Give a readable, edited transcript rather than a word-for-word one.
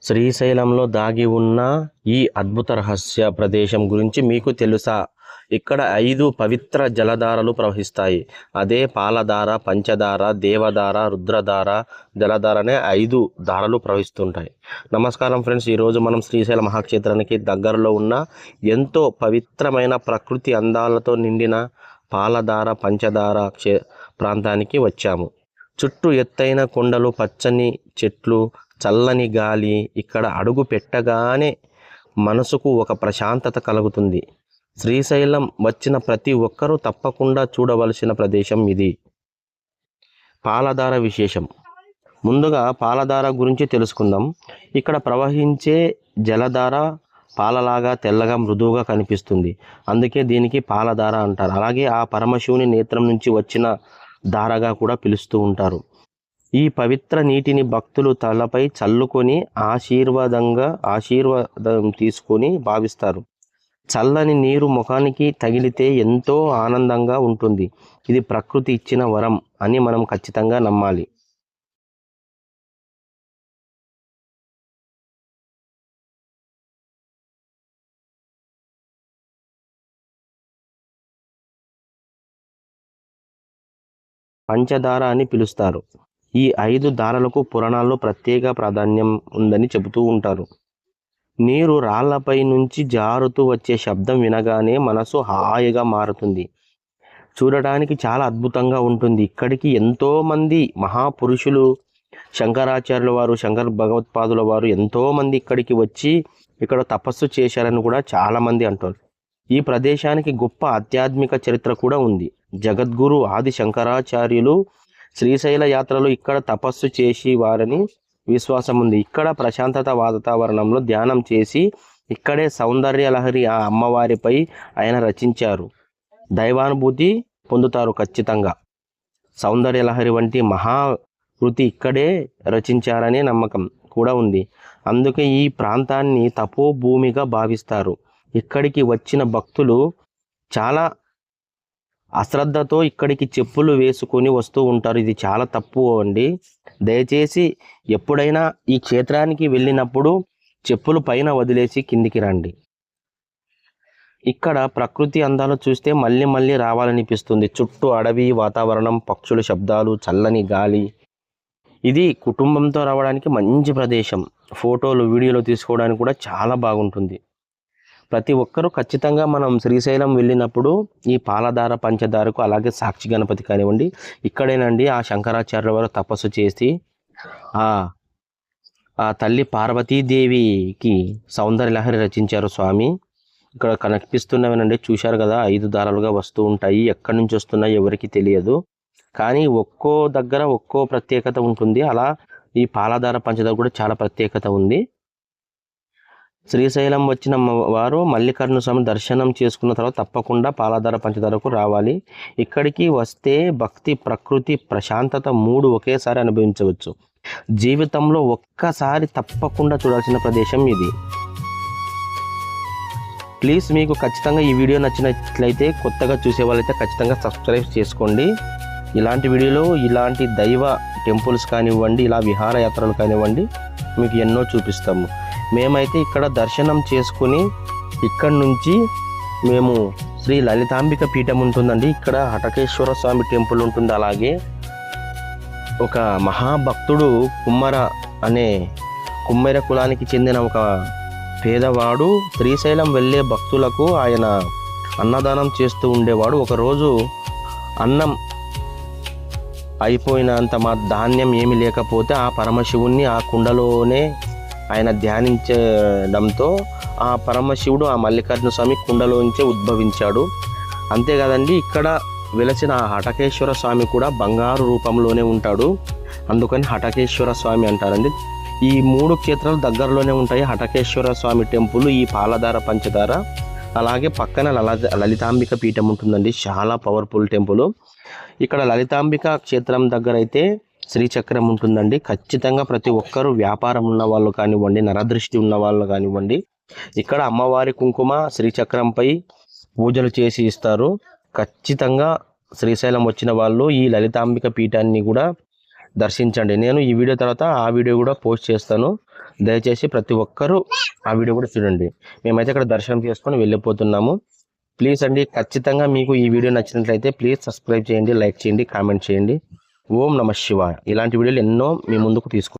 శ్రీశైలంలో దాగి ఉన్న ఈ అద్భుత రహస్య ప్రదేశం గురించి మీకు తెలుసా? ఇక్కడ 5 పవిత్ర జలధారలు ప్రవహిస్తాయి. అదే పాలధార, పంచదార, దేవధార, రుద్రధార, జలధార అనే 5 ధారలు ప్రవహిస్తుంటాయి. నమస్కారం ఫ్రెండ్స్, ఈరోజు మనం శ్రీశైల మహాక్షేత్రానికి దగ్గరలో ఉన్న ఎంతో పవిత్రమైన ప్రకృతి అందాలతో నిండిన పాలధార, పంచదార ప్రాంతానికి వచ్చాము. చుట్టూ ఎత్తైన కొండలు, పచ్చని చెట్లు, చల్లని గాలి. ఇక్కడ అడుగు పెట్టగానే మనసుకు ఒక ప్రశాంతత కలుగుతుంది. శ్రీశైలం వచ్చిన ప్రతి ఒక్కరూ తప్పకుండా చూడవలసిన ప్రదేశం ఇది. పాలధార విశేషం. ముందుగా పాలధార గురించి తెలుసుకుందాం. ఇక్కడ ప్రవహించే జలధార పాలలాగా తెల్లగా మృదువుగా కనిపిస్తుంది. అందుకే దీనికి పాలధార అంటారు. అలాగే ఆ పరమశివుని నేత్రం నుంచి వచ్చిన ధారగా కూడా పిలుస్తూ ఉంటారు. ఈ పవిత్ర నీటిని భక్తులు తలపై చల్లుకొని ఆశీర్వాదం తీసుకొని భావిస్తారు. చల్లని నీరు ముఖానికి తగిలితే ఎంతో ఆనందంగా ఉంటుంది. ఇది ప్రకృతి ఇచ్చిన వరం అని మనం ఖచ్చితంగా నమ్మాలి. పంచదార అని పిలుస్తారు. ఈ 5 ధారలకు పురాణాల్లో ప్రత్యేక ప్రాధాన్యం ఉందని చెబుతూ ఉంటారు. నీరు రాళ్లపై నుంచి జారుతూ వచ్చే శబ్దం వినగానే మనసు హాయిగా మారుతుంది. చూడటానికి చాలా అద్భుతంగా ఉంటుంది. ఇక్కడికి ఎంతోమంది మహాపురుషులు, శంకరాచార్యుల వారు, శంకర భగవత్పాదుల వారు ఎంతోమంది ఇక్కడికి వచ్చి ఇక్కడ తపస్సు చేశారని కూడా చాలామంది అంటారు. ఈ ప్రదేశానికి గొప్ప ఆధ్యాత్మిక చరిత్ర కూడా ఉంది. జగద్గురు ఆది శంకరాచార్యులు శ్రీశైల యాత్రలో ఇక్కడ తపస్సు చేసి వారని విశ్వాసం ఉంది. ఇక్కడ ప్రశాంతత వాతావరణంలో ధ్యానం చేసి ఇక్కడే సౌందర్య లహరి ఆ అమ్మవారిపై ఆయన రచించారు. దైవానుభూతి పొందుతారు ఖచ్చితంగా. సౌందర్య లహరి వంటి మహాకృతి ఇక్కడే రచించారనే నమ్మకం కూడా ఉంది. అందుకే ఈ ప్రాంతాన్ని తపోభూమిగా భావిస్తారు. ఇక్కడికి వచ్చిన భక్తులు చాలా అశ్రద్ధతో ఇక్కడికి చెప్పులు వేసుకొని వస్తూ ఉంటారు. ఇది చాలా తప్పు అండి. దయచేసి ఎప్పుడైనా ఈ క్షేత్రానికి వెళ్ళినప్పుడు చెప్పులు పైన వదిలేసి కిందికి రండి. ఇక్కడ ప్రకృతి అందాలు చూస్తే మళ్ళీ మళ్ళీ రావాలనిపిస్తుంది. చుట్టూ అడవి వాతావరణం, పక్షుల శబ్దాలు, చల్లని గాలి. ఇది కుటుంబంతో రావడానికి మంచి ప్రదేశం. ఫోటోలు, వీడియోలు తీసుకోవడానికి కూడా చాలా బాగుంటుంది. ప్రతి ఒక్కరూ ఖచ్చితంగా మనం శ్రీశైలం వెళ్ళినప్పుడు ఈ పాలధార, పంచదారకు, అలాగే సాక్షి గణపతి కానివ్వండి, ఇక్కడేనండి ఆ శంకరాచార్యుల వారు తపస్సు చేసి ఆ తల్లి పార్వతీదేవికి సౌందర్య లహరి రచించారు స్వామి. ఇక్కడ కనిపిస్తున్నవేనండి, చూశారు కదా, 5 ధారలుగా వస్తూ ఉంటాయి. ఎక్కడి నుంచి వస్తున్నాయి ఎవరికి తెలియదు, కానీ ఒక్కో దగ్గర ఒక్కో ప్రత్యేకత ఉంటుంది. అలా ఈ పాలధార, పంచదార కూడా చాలా ప్రత్యేకత ఉంది. శ్రీశైలం వచ్చిన వారు మల్లికార్జున స్వామి దర్శనం చేసుకున్న తర్వాత తప్పకుండా పాలధార, పంచదారకు రావాలి. ఇక్కడికి వస్తే భక్తి, ప్రకృతి, ప్రశాంతత 3 ఒకేసారి అనుభవించవచ్చు. జీవితంలో ఒక్కసారి తప్పకుండా చూడాల్సిన ప్రదేశం ఇది. ప్లీజ్ మీకు ఖచ్చితంగా ఈ వీడియో నచ్చినట్లయితే, కొత్తగా చూసే వాళ్ళైతే ఖచ్చితంగా సబ్స్క్రైబ్ చేసుకోండి. ఇలాంటి వీడియోలో ఇలాంటి దైవ టెంపుల్స్ కానివ్వండి, ఇలా విహారయాత్రలు కానివ్వండి, మీకు ఎన్నో చూపిస్తాము. మేమైతే ఇక్కడ దర్శనం చేసుకుని ఇక్కడి నుంచి మేము శ్రీ లలితాంబిక పీఠం ఉంటుందండి. ఇక్కడ హటకేశ్వర స్వామి టెంపుల్ ఉంటుంది. అలాగే ఒక మహాభక్తుడు కుమ్మర కులానికి చెందిన ఒక పేదవాడు శ్రీశైలం వెళ్ళే భక్తులకు ఆయన అన్నదానం చేస్తూ ఉండేవాడు. ఒకరోజు అన్నం అయిపోయినంత ధాన్యం ఏమీ లేకపోతే ఆ పరమశివుణ్ణి ఆ కుండలోనే ఆయన ధ్యానించడంతో ఆ పరమశివుడు ఆ మల్లికార్జున స్వామి కుండలోంచే ఉద్భవించాడు. అంతేకాదండి, ఇక్కడ వెలసిన ఆ హటకేశ్వర స్వామి కూడా బంగారు రూపంలోనే ఉంటాడు. అందుకని హటకేశ్వర స్వామి అంటారండి. ఈ 3 క్షేత్రాలు దగ్గరలోనే ఉంటాయి. హటకేశ్వర స్వామి టెంపుల్, ఈ పాలధార, పంచదార, అలాగే పక్కన లలితాంబిక పీఠం ఉంటుందండి. చాలా పవర్ఫుల్ టెంపుల్. ఇక్కడ లలితాంబిక క్షేత్రం దగ్గర అయితే శ్రీచక్రం ఉంటుందండి. ఖచ్చితంగా ప్రతి ఒక్కరూ వ్యాపారం ఉన్న వాళ్ళు కానివ్వండి, నరదృష్టి ఉన్న వాళ్ళు కానివ్వండి, ఇక్కడ అమ్మవారి కుంకుమ శ్రీచక్రంపై పూజలు చేసి ఇస్తారు. ఖచ్చితంగా శ్రీశైలం వచ్చిన వాళ్ళు ఈ లలితాంబిక పీఠాన్ని కూడా దర్శించండి. నేను ఈ వీడియో తర్వాత ఆ వీడియో కూడా పోస్ట్ చేస్తాను. దయచేసి ప్రతి ఒక్కరూ ఆ వీడియో కూడా చూడండి. మేమైతే ఇక్కడ దర్శనం చేసుకొని వెళ్ళిపోతున్నాము. ప్లీజ్ అండి, ఖచ్చితంగా మీకు ఈ వీడియో నచ్చినట్లయితే ప్లీజ్ సబ్స్క్రైబ్ చేయండి, లైక్ చేయండి, కామెంట్ చేయండి. ఓం నమః శివాయ. ఇలాంటి వీడియోలు ఎన్నో మీ ముందుకు తీసుకు